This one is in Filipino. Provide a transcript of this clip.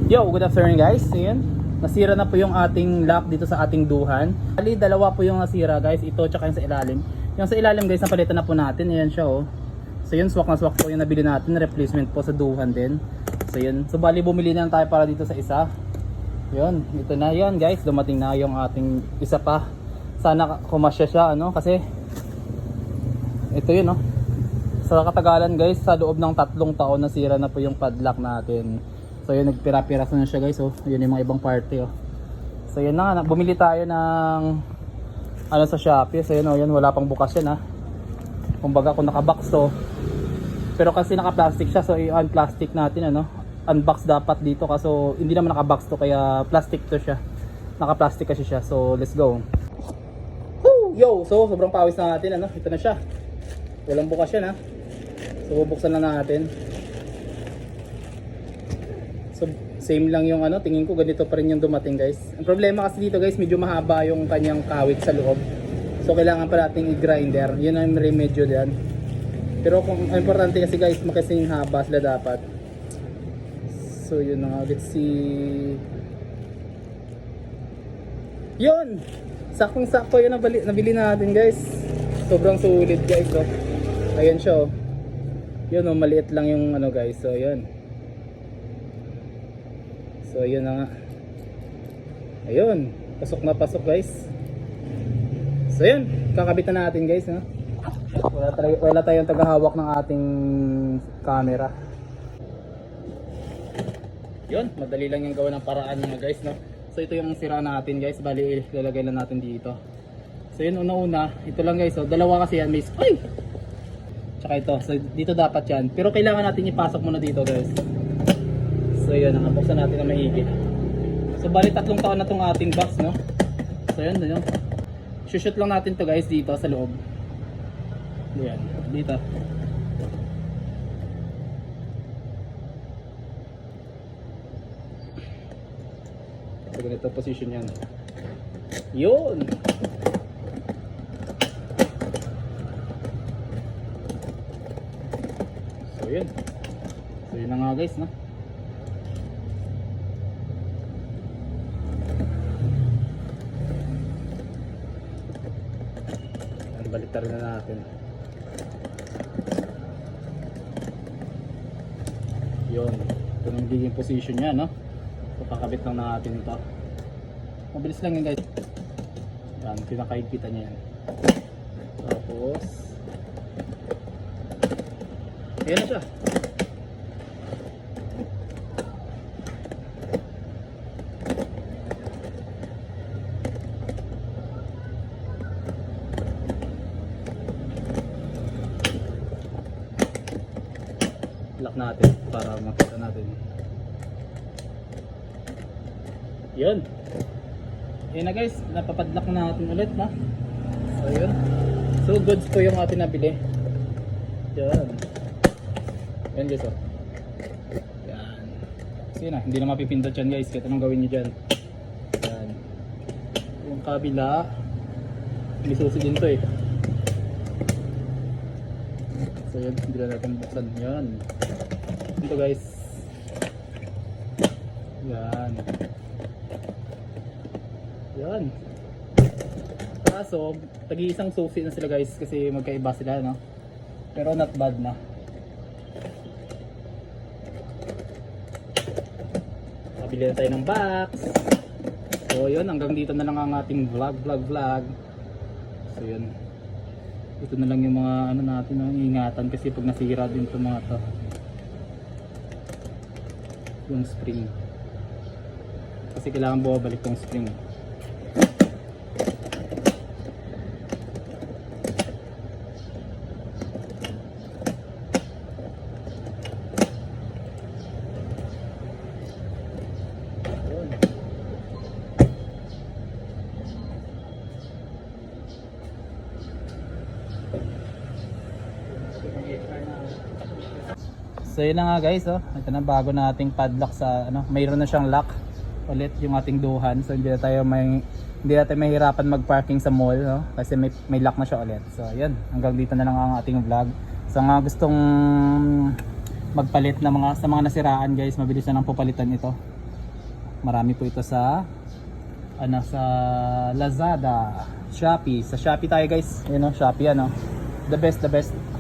Yo, good afternoon guys. Ayan, nasira na po yung ating lock dito sa ating duhan. Bali, dalawa po yung nasira guys. Ito tsaka yung sa ilalim. Yung sa ilalim guys, napalitan na po natin. Ayan siya oh. So yun, swak na swak po yung nabili natin. Replacement po sa duhan din. So yun. So bali, bumili na tayo para dito sa isa. Yun, ito na yan guys. Dumating na yung ating isa pa. Sana kumasya siya ano. Kasi ito yun oh. Sa katagalan guys, sa loob ng 3 taon nasira na po yung padlock natin. So yun, nagpira-piraso na siya guys oh. Yun yung mga ibang party oh. So yun na nga, bumili tayo ng ano sa Shopee. So yun oh, yun, wala pang bukas yan ha. Kumbaga kung naka-box to. Pero kasi naka-plastic siya, so i-unplastic natin ano. Unbox dapat dito kasi hindi naman naka-box to, kaya plastic to siya. Naka-plastic kasi siya. So let's go. Woo! Yo, so sobrang pawis na natin ano. Ito na siya. Walang bukas yan ha. So bubuksan na natin. So same lang yung ano, tingin ko ganito pa rin yung dumating guys. Ang problema kasi dito guys, medyo mahaba yung kanyang kawit sa loob. So kailangan pa nating i-grinder. Yun ang remedyo diyan. Pero kung importante kasi guys, makasing haba sila dapat. So yun na nga, let's see. Yun! Saktong-sakto yun nabili natin guys. Sobrang sulit guys oh. Ayan siya oh. Yun oh, maliit lang yung ano guys. So yun. So yun na nga. Ayun, pasok na pasok guys. So yun, kakabitan natin guys no? Wala tayong tagahawak ng ating camera. Yun, madali lang yung gawa ng paraan mga guys no? So ito yung sira natin guys, bali ilalagay lang natin dito. So yun, una-una, ito lang guys oh, dalawa kasi yan, may ay! Tsaka ito, so dito dapat yan. Pero kailangan natin ipasok muna dito guys. So yun, nakabuksan natin na maigi. So bali 3 taon na tong ating box no. So yun, yun. Shoot lang natin to guys dito sa loob. Yan, dito. So ganito position yan. Yun. So yun. So yun na nga guys no. Baliktad na natin. Yun. Ito na magiging position niya, no? So, kakabit lang natin ito. Mabilis lang yun, guys. Yan, pinakaigpitan niya yan. Tapos, ayan na siya. Lock natin para makita natin. Yun. Yun na guys, napapadlock na natin ulit na. So yun. So goods po yung ating nabili. Yan. Yan guys oh. Yan. Kasi na, hindi na mapipindot yan guys. Kahit anong gawin nyo dyan. Yan. Yung kabila, may susi din to eh. So yun, hindi na natin buksan. Yan. Ito guys. Yan. Yan. Kaso, tagi-isang susi na sila guys kasi magkaiba sila no. Pero not bad na. Pabili na tayo ng box. So yun, hanggang dito na lang ang ating vlog. So yun. Ito na lang yung mga ano natin ang ingatan kasi pag nasira din itong mga to. Yung spring. Kasi kailangan bumabalik tong spring. So yun na nga guys oh. Ito na bago nating padlock sa ano, mayroon na siyang lock ulit yung ating duhan. So hindi natin mahirapan mag-parking sa mall no? Kasi may lock na siya ulit. So yun, hanggang dito na lang ang ating vlog. Sa mga gustong magpalit na sa mga nasiraan guys, mabilis na lang pupalitan ito. Marami po ito sa sa Lazada, Shopee. Sa Shopee tayo guys. Shopee The best, the best.